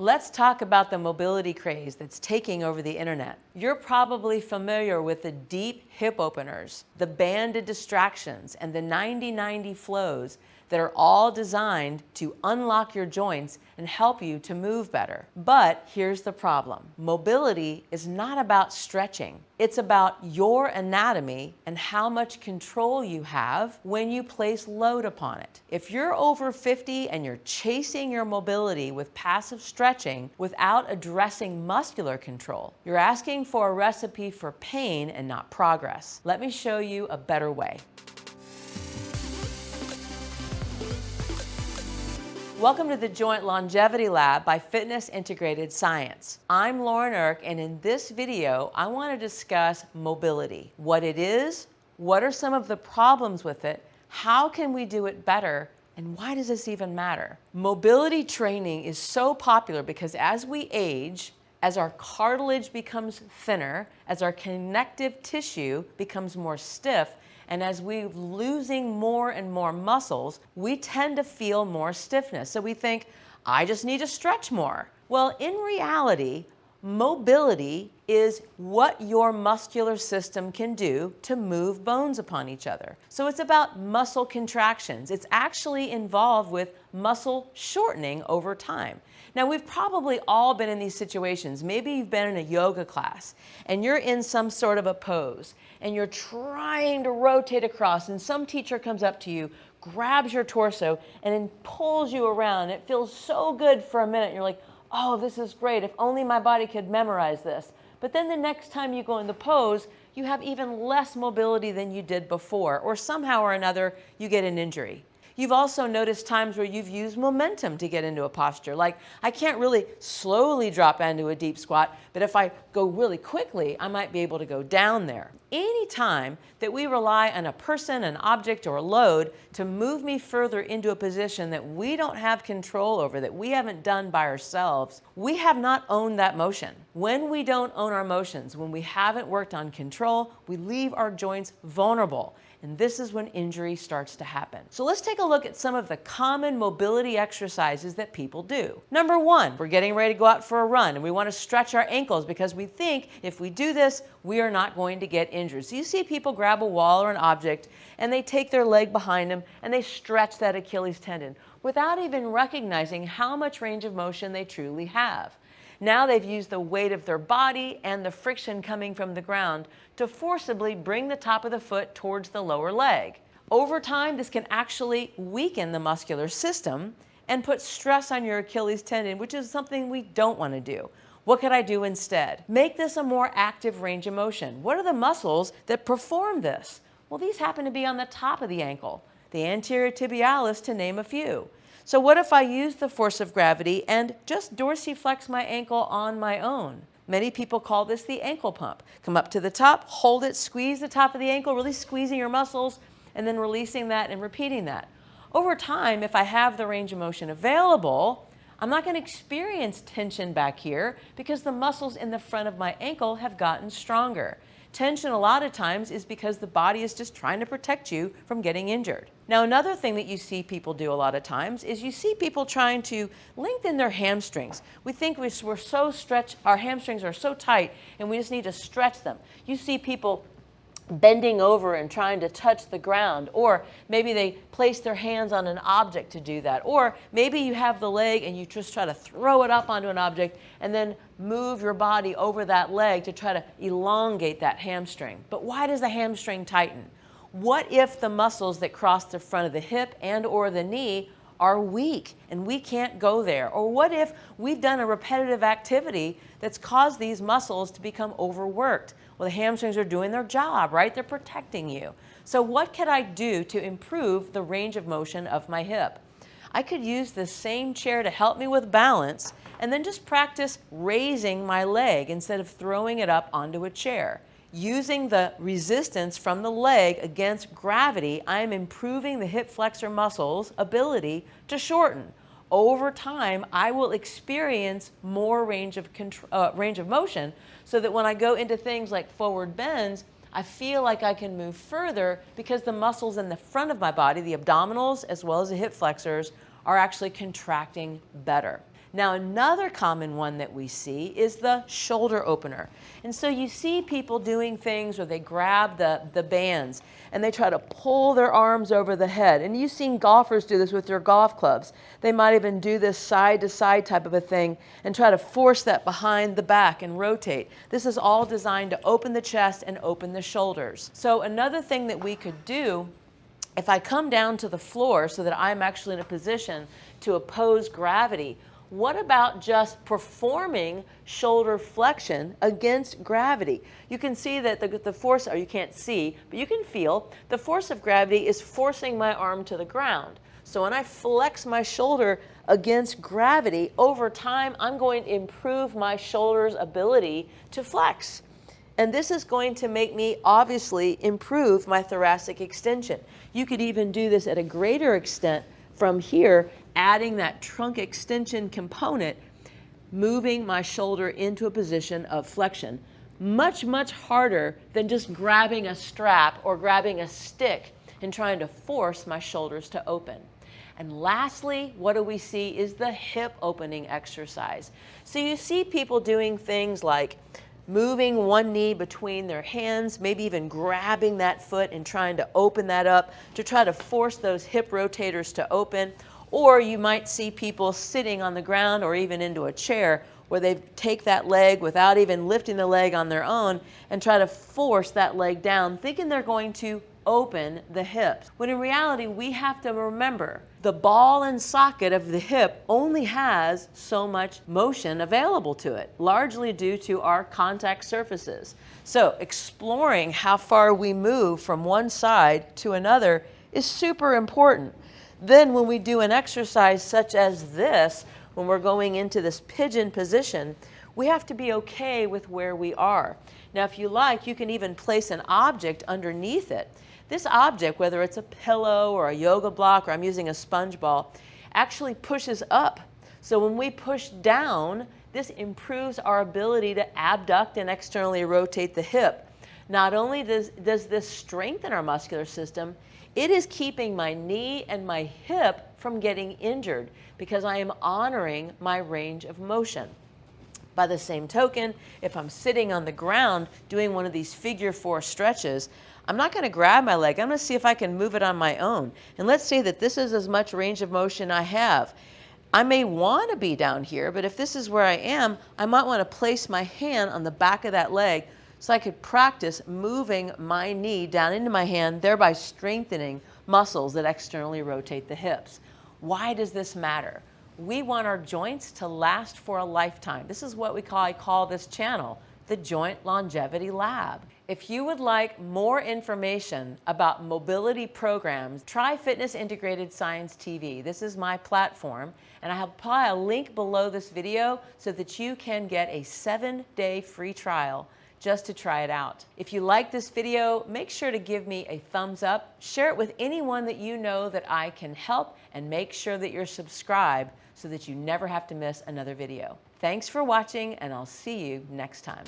Let's talk about the mobility craze that's taking over the internet. You're probably familiar with the deep hip openers, the banded distractions, and the 90-90 flows that are all designed to unlock your joints and help you to move better. But here's the problem. Mobility is not about stretching. It's about your anatomy and how much control you have when you place load upon it. If you're over 50 and you're chasing your mobility with passive stretching without addressing muscular control, you're asking for a recipe for pain and not progress. Let me show you a better way. Welcome to the Joint Longevity Lab by Fitness Integrated Science. I'm Lauren Eirk, and in this video, I want to discuss mobility. What it is, what are some of the problems with it, how can we do it better, and why does this even matter? Mobility training is so popular because as we age, as our cartilage becomes thinner, as our connective tissue becomes more stiff, and as we're losing more and more muscles, we tend to feel more stiffness. So we think, I just need to stretch more. Well, in reality, mobility is what your muscular system can do to move bones upon each other. So it's about muscle contractions. It's actually involved with muscle shortening over time. Now, we've probably all been in these situations. Maybe you've been in a yoga class and you're in some sort of a pose and you're trying to rotate across, and some teacher comes up to you, grabs your torso, and then pulls you around. It feels so good for a minute. You're like, oh, this is great. If only my body could memorize this. But then the next time you go in the pose, you have even less mobility than you did before, or somehow or another, you get an injury. You've also noticed times where you've used momentum to get into a posture. Like, I can't really slowly drop into a deep squat, but if I go really quickly, I might be able to go down there. Any time that we rely on a person, an object, or a load to move me further into a position that we don't have control over, that we haven't done by ourselves, we have not owned that motion. When we don't own our motions, when we haven't worked on control, we leave our joints vulnerable. And this is when injury starts to happen. So let's take a look at some of the common mobility exercises that people do. Number one, we're getting ready to go out for a run and we want to stretch our ankles because we think if we do this, we are not going to get injured. So you see people grab a wall or an object and they take their leg behind them and they stretch that Achilles tendon without even recognizing how much range of motion they truly have. Now they've used the weight of their body and the friction coming from the ground to forcibly bring the top of the foot towards the lower leg. Over time, this can actually weaken the muscular system and put stress on your Achilles tendon, which is something we don't want to do. What could I do instead? Make this a more active range of motion. What are the muscles that perform this? Well, these happen to be on the top of the ankle, the anterior tibialis, to name a few. So what if I use the force of gravity and just dorsiflex my ankle on my own? Many people call this the ankle pump. Come up to the top, hold it, squeeze the top of the ankle, really squeezing your muscles, and then releasing that and repeating that. Over time, if I have the range of motion available, I'm not going to experience tension back here because the muscles in the front of my ankle have gotten stronger. Tension a lot of times is because the body is just trying to protect you from getting injured. Now, another thing that you see people do a lot of times is you see people trying to lengthen their hamstrings. We think we're so stretched, our hamstrings are so tight and we just need to stretch them. You see people bending over and trying to touch the ground, or maybe they place their hands on an object to do that, or maybe you have the leg and you just try to throw it up onto an object and then move your body over that leg to try to elongate that hamstring. But why does the hamstring tighten? What if the muscles that cross the front of the hip and or the knee are weak and we can't go there? Or what if we've done a repetitive activity that's caused these muscles to become overworked? Well, the hamstrings are doing their job, right? They're protecting you. So what could I do to improve the range of motion of my hip? I could use the same chair to help me with balance and then just practice raising my leg instead of throwing it up onto a chair. Using the resistance from the leg against gravity, I am improving the hip flexor muscles' ability to shorten. Over time, I will experience more range of motion so that when I go into things like forward bends, I feel like I can move further because the muscles in the front of my body, the abdominals as well as the hip flexors, are actually contracting better. Now, another common one that we see is the shoulder opener. And so you see people doing things where they grab the bands and they try to pull their arms over the head. And you've seen golfers do this with their golf clubs. They might even do this side to side type of a thing and try to force that behind the back and rotate. This is all designed to open the chest and open the shoulders. So another thing that we could do, if I come down to the floor so that I'm actually in a position to oppose gravity, what about just performing shoulder flexion against gravity? You can see that the force, or you can't see, but you can feel the force of gravity is forcing my arm to the ground. So when I flex my shoulder against gravity, over time, I'm going to improve my shoulder's ability to flex. And this is going to make me obviously improve my thoracic extension. You could even do this at a greater extent from here, adding that trunk extension component, moving my shoulder into a position of flexion. Much, much harder than just grabbing a strap or grabbing a stick and trying to force my shoulders to open. And lastly, what do we see is the hip opening exercise. So you see people doing things like moving one knee between their hands, maybe even grabbing that foot and trying to open that up to try to force those hip rotators to open. Or you might see people sitting on the ground or even into a chair where they take that leg without even lifting the leg on their own and try to force that leg down, thinking they're going to open the hips. When in reality, we have to remember the ball and socket of the hip only has so much motion available to it, largely due to our contact surfaces. So exploring how far we move from one side to another is super important. Then when we do an exercise such as this, when we're going into this pigeon position, we have to be okay with where we are. Now, if you like, you can even place an object underneath it. This object, whether it's a pillow or a yoga block, or I'm using a sponge ball, actually pushes up. So when we push down, this improves our ability to abduct and externally rotate the hip. Not only does this strengthen our muscular system, it is keeping my knee and my hip from getting injured because I am honoring my range of motion. By the same token, if I'm sitting on the ground doing one of these figure 4 stretches, I'm not going to grab my leg. I'm going to see if I can move it on my own. And let's say that this is as much range of motion I have. I may want to be down here, but if this is where I am, I might want to place my hand on the back of that leg so I could practice moving my knee down into my hand, thereby strengthening muscles that externally rotate the hips. Why does this matter? We want our joints to last for a lifetime. This is what I call this channel, the Joint Longevity Lab. If you would like more information about mobility programs, try Fitness Integrated Science TV. This is my platform, and I have a link below this video so that you can get a 7-day free trial just to try it out. If you like this video, make sure to give me a thumbs up, share it with anyone that you know that I can help, and make sure that you're subscribed so that you never have to miss another video. Thanks for watching, and I'll see you next time.